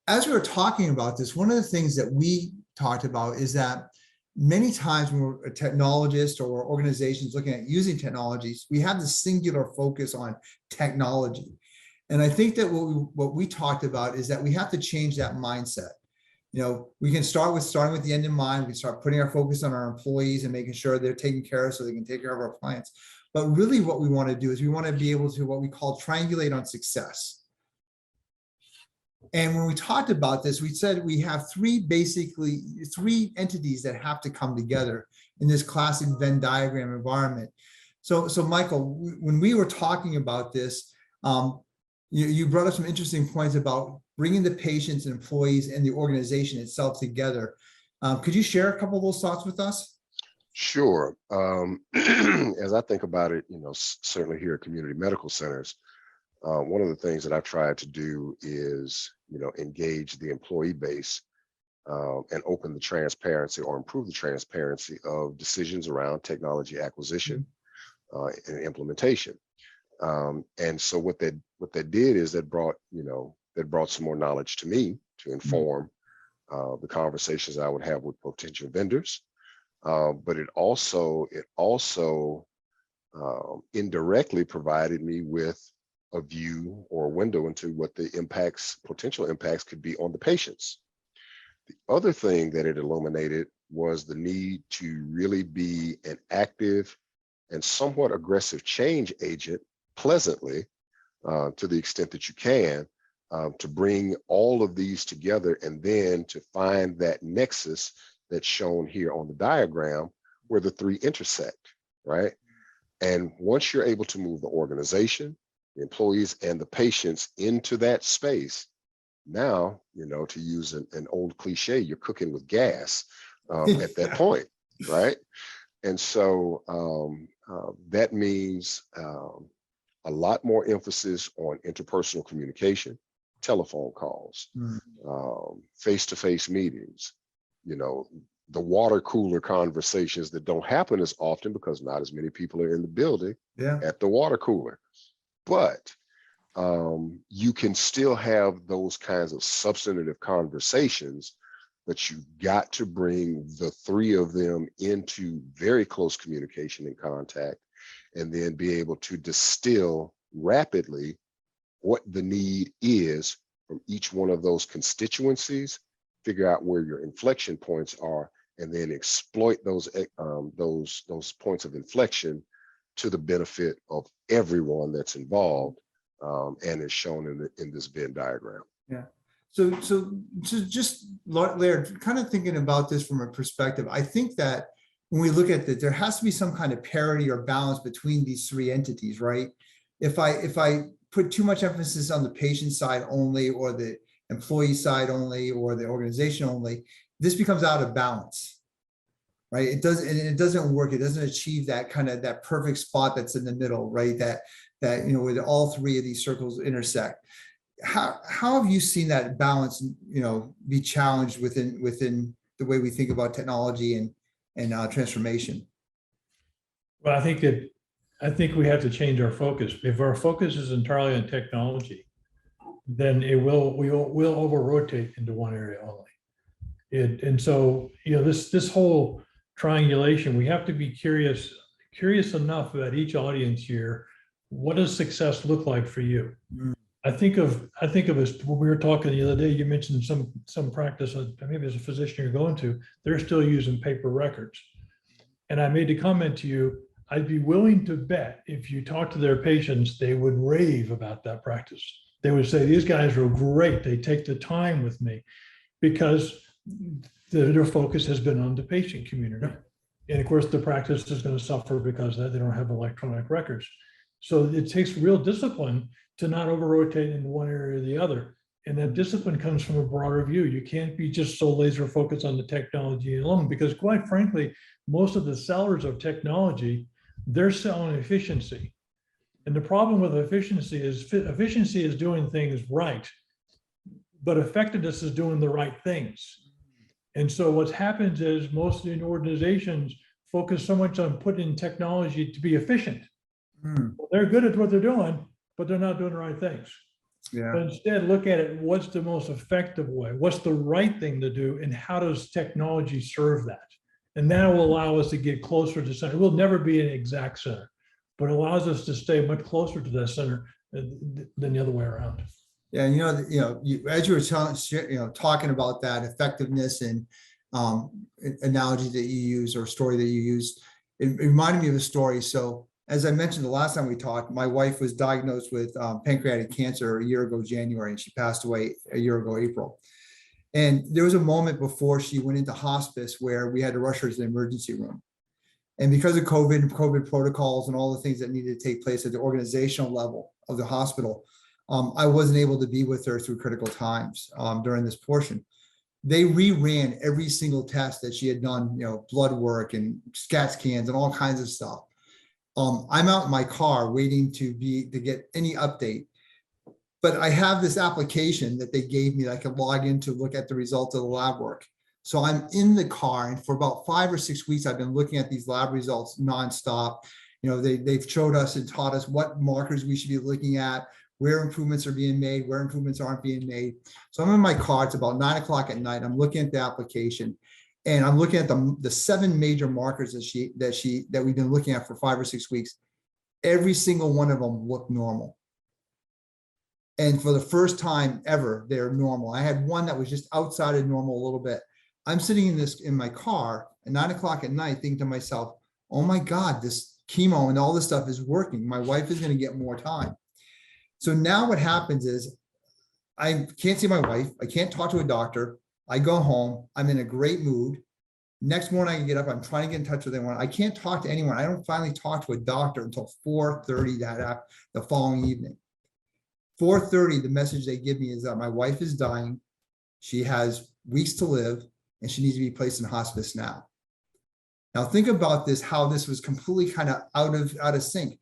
as we were talking about this, one of the things that we talked about is that many times when we're a technologist or organizations looking at using technologies, we have this singular focus on technology. And I think that what we talked about is that we have to change that mindset. You know, we can starting with the end in mind. We start putting our focus on our employees and making sure they're taken care of so they can take care of our clients. But really what we want to do is we want to be able to what we call triangulate on success. And when we talked about this, we said we have three entities that have to come together in this classic Venn diagram environment. So Michael, when we were talking about this, you brought up some interesting points about bringing the patients and employees and the organization itself together. Could you share a couple of those thoughts with us? Sure. As I think about it, certainly here at community medical centers, one of the things that I've tried to do is, engage the employee base and open the transparency or improve the transparency of decisions around technology acquisition and implementation. And so what that did is that brought some more knowledge to me to inform the conversations I would have with potential vendors. But it also indirectly provided me with a view or a window into what the potential impacts could be on the patients. The other thing that it illuminated was the need to really be an active and somewhat aggressive change agent, pleasantly, to the extent that you can, to bring all of these together and then to find that nexus that's shown here on the diagram where the three intersect, right? And once you're able to move the organization, the employees and the patients into that space, now, to use an old cliche, you're cooking with gas at that point, right? And so that means a lot more emphasis on interpersonal communication, telephone calls, face-to-face meetings, the water cooler conversations that don't happen as often because not as many people are in the building at the water cooler. But you can still have those kinds of substantive conversations, but you've got to bring the three of them into very close communication and contact, and then be able to distill rapidly what the need is from each one of those constituencies, figure out where your inflection points are, and then exploit those points of inflection to the benefit of everyone that's involved, and is shown in this Venn diagram. Yeah. So just Laird, kind of thinking about this from a perspective, I think that when we look at that, there has to be some kind of parity or balance between these three entities, right? If I put too much emphasis on the patient side only, or the employee side only, or the organization only, this becomes out of balance, right? It doesn't work. It doesn't achieve that perfect spot that's in the middle, right? That where all three of these circles intersect. How have you seen that balance, be challenged within the way we think about technology and transformation? Well, I think we have to change our focus. If our focus is entirely on technology, then we'll over-rotate into one area only. And so, this whole triangulation, we have to be curious enough about each audience here. What does success look like for you? I think of as when we were talking the other day, you mentioned some practice, maybe as a physician you're going to, they're still using paper records. And I made a comment to you, I'd be willing to bet if you talk to their patients, they would rave about that practice. They would say, these guys are great. They take the time with me, because their focus has been on the patient community. And of course, the practice is going to suffer because they don't have electronic records. So it takes real discipline to not over-rotate in one area or the other. And that discipline comes from a broader view. You can't be just so laser focused on the technology alone, because quite frankly, most of the sellers of technology, they're selling efficiency. And the problem with efficiency is doing things right, but effectiveness is doing the right things. And so what happens is most organizations focus so much on putting technology to be efficient. Well, they're good at what they're doing, but they're not doing the right things. Yeah. But instead, look at it, what's the most effective way? What's the right thing to do? And how does technology serve that? And that will allow us to get closer to center. We'll never be an exact center, but it allows us to stay much closer to that center than the other way around. Yeah, and as you were talking about that effectiveness and analogy that you use or story that you used, it reminded me of a story. So as I mentioned the last time we talked, my wife was diagnosed with pancreatic cancer a year ago, January, and she passed away a year ago, April. And there was a moment before she went into hospice where we had to rush her to the emergency room. And because of COVID protocols and all the things that needed to take place at the organizational level of the hospital, I wasn't able to be with her through critical times during this portion. They reran every single test that she had done, blood work and CAT scans and all kinds of stuff. I'm out in my car waiting to get any update. But I have this application that they gave me that I could log in to look at the results of the lab work. So I'm in the car, and for about 5 or 6 weeks, I've been looking at these lab results nonstop. They've showed us and taught us what markers we should be looking at, where improvements are being made, where improvements aren't being made. So I'm in my car, it's about 9 o'clock at night. I'm looking at the application, and I'm looking at the 7 major markers that we've been looking at for 5 or 6 weeks. Every single one of them looked normal. And for the first time ever, they're normal. I had one that was just outside of normal a little bit. I'm sitting in my car at 9 o'clock at night thinking to myself, oh my God, this chemo and all this stuff is working. My wife is going to get more time. So now what happens is I can't see my wife. I can't talk to a doctor. I go home. I'm in a great mood. Next morning I get up. I'm trying to get in touch with anyone. I can't talk to anyone. I don't finally talk to a doctor until 4:30 the following evening. 4:30, the message they give me is that my wife is dying. She has weeks to live and she needs to be placed in hospice now. Now think about this, how this was completely kind of out of sync.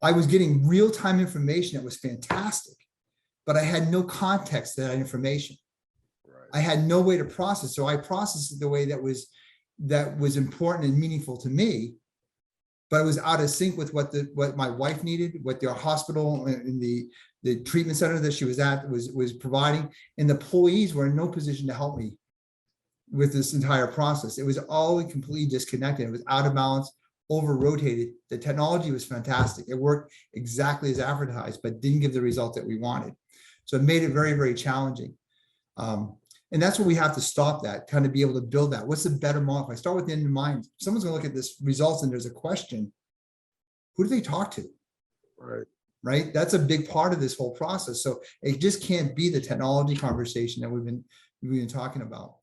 I was getting real-time information that was fantastic, but I had no context to that information. Right. I had no way to process. So I processed it the way that was important and meaningful to me, but it was out of sync with what my wife needed, what the hospital and the treatment center that she was at was providing, and the employees were in no position to help me with this entire process. It was all completely disconnected. It was out of balance, over-rotated. The technology was fantastic. It worked exactly as advertised, but didn't give the result that we wanted. So it made it very, very challenging. And that's what we have to stop that, kind of be able to build that. What's the better model? If I start with the end in mind, someone's going to look at this results and there's a question, who do they talk to? Right? That's a big part of this whole process. So it just can't be the technology conversation that we've been talking about.